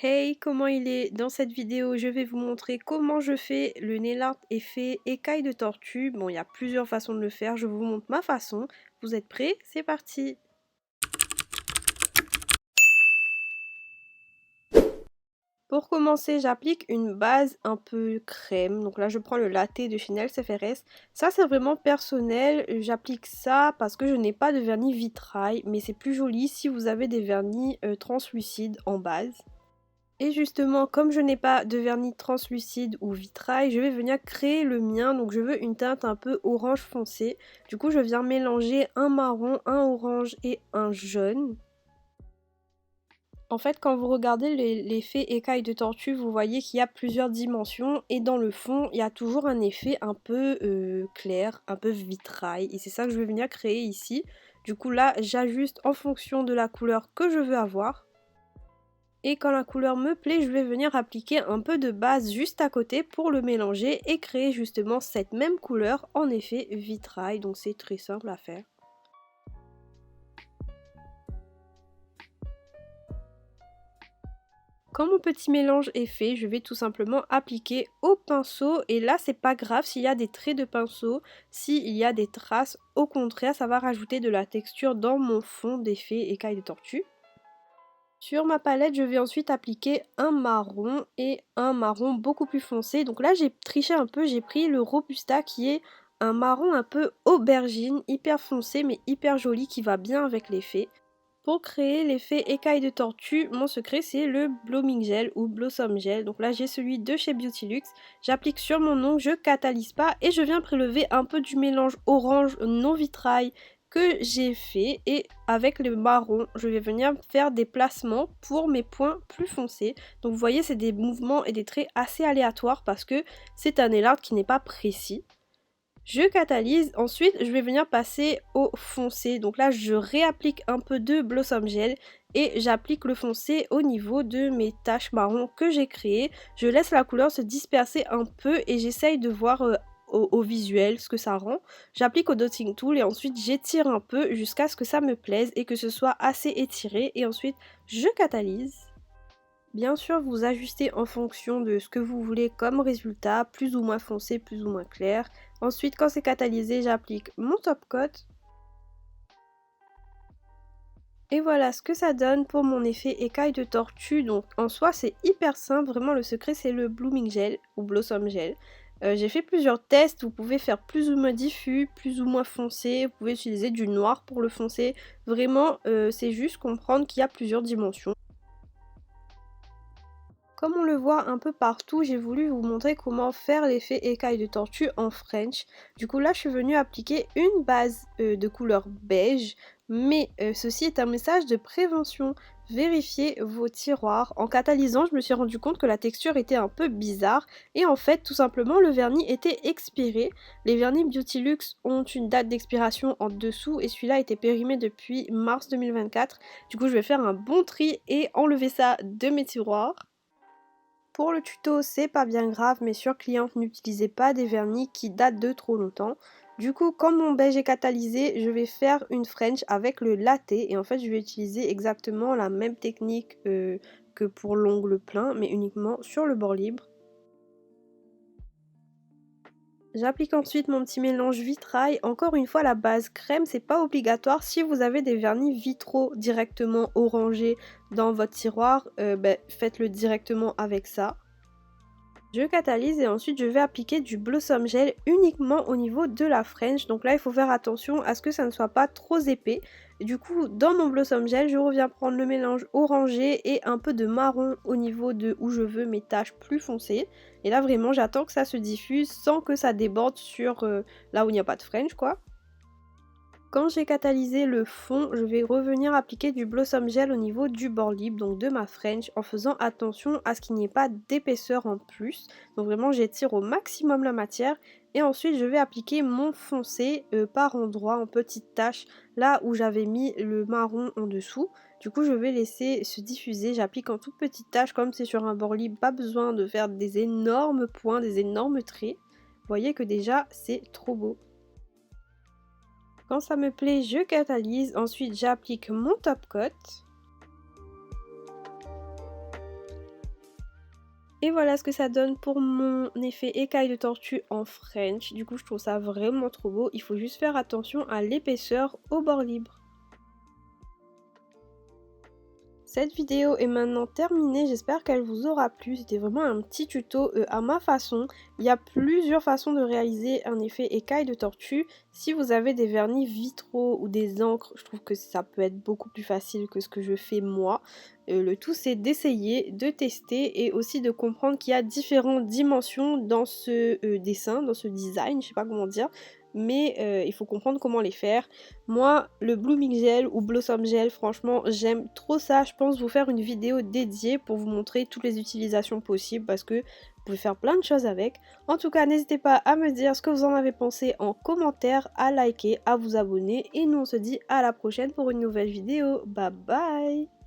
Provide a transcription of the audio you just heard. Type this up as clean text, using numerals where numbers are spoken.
Hey, comment il est? Dans cette vidéo, je vais vous montrer comment je fais le nail art effet écaille de tortue. Bon, il y a plusieurs façons de le faire, je vous montre ma façon. Vous êtes prêts? C'est parti! Pour commencer, j'applique une base un peu crème. Donc là, je prends le latte de chez Nails FRS. Ça, c'est vraiment personnel. J'applique ça parce que je n'ai pas de vernis vitrail, mais c'est plus joli si vous avez des vernis translucides en base. Et justement, comme je n'ai pas de vernis translucide ou vitrail, je vais venir créer le mien. Donc je veux une teinte un peu orange foncé. Du coup, je viens mélanger un marron, un orange et un jaune. En fait, quand vous regardez l'effet écaille de tortue, vous voyez qu'il y a plusieurs dimensions. Et dans le fond, il y a toujours un effet un peu clair, un peu vitrail. Et c'est ça que je vais venir créer ici. Du coup là, j'ajuste en fonction de la couleur que je veux avoir. Et quand la couleur me plaît, je vais venir appliquer un peu de base juste à côté pour le mélanger et créer justement cette même couleur en effet vitrail. Donc c'est très simple à faire. Quand mon petit mélange est fait, je vais tout simplement appliquer au pinceau. Et là, c'est pas grave s'il y a des traits de pinceau, s'il y a des traces. Au contraire, ça va rajouter de la texture dans mon fond d'effet écaille de tortue. Sur ma palette, je vais ensuite appliquer un marron et un marron beaucoup plus foncé. Donc là, j'ai triché un peu, j'ai pris le Robusta qui est un marron un peu aubergine, hyper foncé mais hyper joli qui va bien avec l'effet. Pour créer l'effet écaille de tortue, mon secret c'est le Blooming Gel ou Blossom Gel. Donc là j'ai celui de chez Beauty Luxe. J'applique sur mon ongle, je catalyse pas et je viens prélever un peu du mélange orange non vitrail que j'ai fait. Et avec le marron, je vais venir faire des placements pour mes points plus foncés. Donc vous voyez, c'est des mouvements et des traits assez aléatoires parce que c'est un nail art qui n'est pas précis. Je catalyse, ensuite je vais venir passer au foncé. Donc là je réapplique un peu de Blossom Gel et j'applique le foncé au niveau de mes taches marron que j'ai créées. Je laisse la couleur se disperser un peu et j'essaye de voir au visuel ce que ça rend. J'applique au dotting tool et ensuite j'étire un peu jusqu'à ce que ça me plaise et que ce soit assez étiré. Et ensuite je catalyse. Bien sûr, vous ajustez en fonction de ce que vous voulez comme résultat, plus ou moins foncé, plus ou moins clair. Ensuite, quand c'est catalysé, j'applique mon top coat. Et voilà ce que ça donne pour mon effet écaille de tortue. Donc en soi, c'est hyper simple. Vraiment, le secret, c'est le Blooming Gel ou Blossom Gel. J'ai fait plusieurs tests. Vous pouvez faire plus ou moins diffus, plus ou moins foncé. Vous pouvez utiliser du noir pour le foncer. Vraiment, c'est juste comprendre qu'il y a plusieurs dimensions. Comme on le voit un peu partout, j'ai voulu vous montrer comment faire l'effet écaille de tortue en French. Du coup là, je suis venue appliquer une base de couleur beige, mais ceci est un message de prévention. Vérifiez vos tiroirs. En catalysant, je me suis rendu compte que la texture était un peu bizarre et en fait, tout simplement, le vernis était expiré. Les vernis Beauty Luxe ont une date d'expiration en dessous et celui-là était périmé depuis mars 2024. Du coup, je vais faire un bon tri et enlever ça de mes tiroirs. Pour le tuto, c'est pas bien grave, mais sur cliente, n'utilisez pas des vernis qui datent de trop longtemps. Du coup, comme mon beige est catalysé, je vais faire une French avec le latte. Et en fait, je vais utiliser exactement la même technique que pour l'ongle plein, mais uniquement sur le bord libre. J'applique ensuite mon petit mélange vitrail. Encore une fois, la base crème, c'est pas obligatoire. Si vous avez des vernis vitraux directement orangés dans votre tiroir, faites-le directement avec ça. Je catalyse et ensuite je vais appliquer du Blossom Gel uniquement au niveau de la French. Donc là il faut faire attention à ce que ça ne soit pas trop épais. Et du coup dans mon Blossom Gel je reviens prendre le mélange orangé et un peu de marron au niveau de où je veux mes taches plus foncées. Et là vraiment j'attends que ça se diffuse sans que ça déborde sur là où il n'y a pas de French quoi. Quand j'ai catalysé le fond, je vais revenir appliquer du Blossom Gel au niveau du bord libre, donc de ma French, en faisant attention à ce qu'il n'y ait pas d'épaisseur en plus. Donc vraiment j'étire au maximum la matière et ensuite je vais appliquer mon foncé par endroits en petites taches, là où j'avais mis le marron en dessous. Du coup je vais laisser se diffuser, j'applique en toutes petites taches comme c'est sur un bord libre, pas besoin de faire des énormes points, des énormes traits. Vous voyez que déjà c'est trop beau. Quand ça me plaît, je catalyse. Ensuite, j'applique mon top coat. Et voilà ce que ça donne pour mon effet écaille de tortue en French. Du coup, je trouve ça vraiment trop beau. Il faut juste faire attention à l'épaisseur au bord libre. Cette vidéo est maintenant terminée, j'espère qu'elle vous aura plu. C'était vraiment un petit tuto à ma façon. Il y a plusieurs façons de réaliser un effet écaille de tortue. Si vous avez des vernis vitraux ou des encres, je trouve que ça peut être beaucoup plus facile que ce que je fais moi. Le tout c'est d'essayer, de tester et aussi de comprendre qu'il y a différentes dimensions dans ce dessin, dans ce design, je sais pas comment dire. Mais il faut comprendre comment les faire. Moi, le Blooming Gel ou Blossom Gel, franchement, j'aime trop ça. Je pense vous faire une vidéo dédiée pour vous montrer toutes les utilisations possibles parce que vous pouvez faire plein de choses avec. En tout cas, n'hésitez pas à me dire ce que vous en avez pensé en commentaire, à liker, à vous abonner. Et nous, on se dit à la prochaine pour une nouvelle vidéo. Bye bye!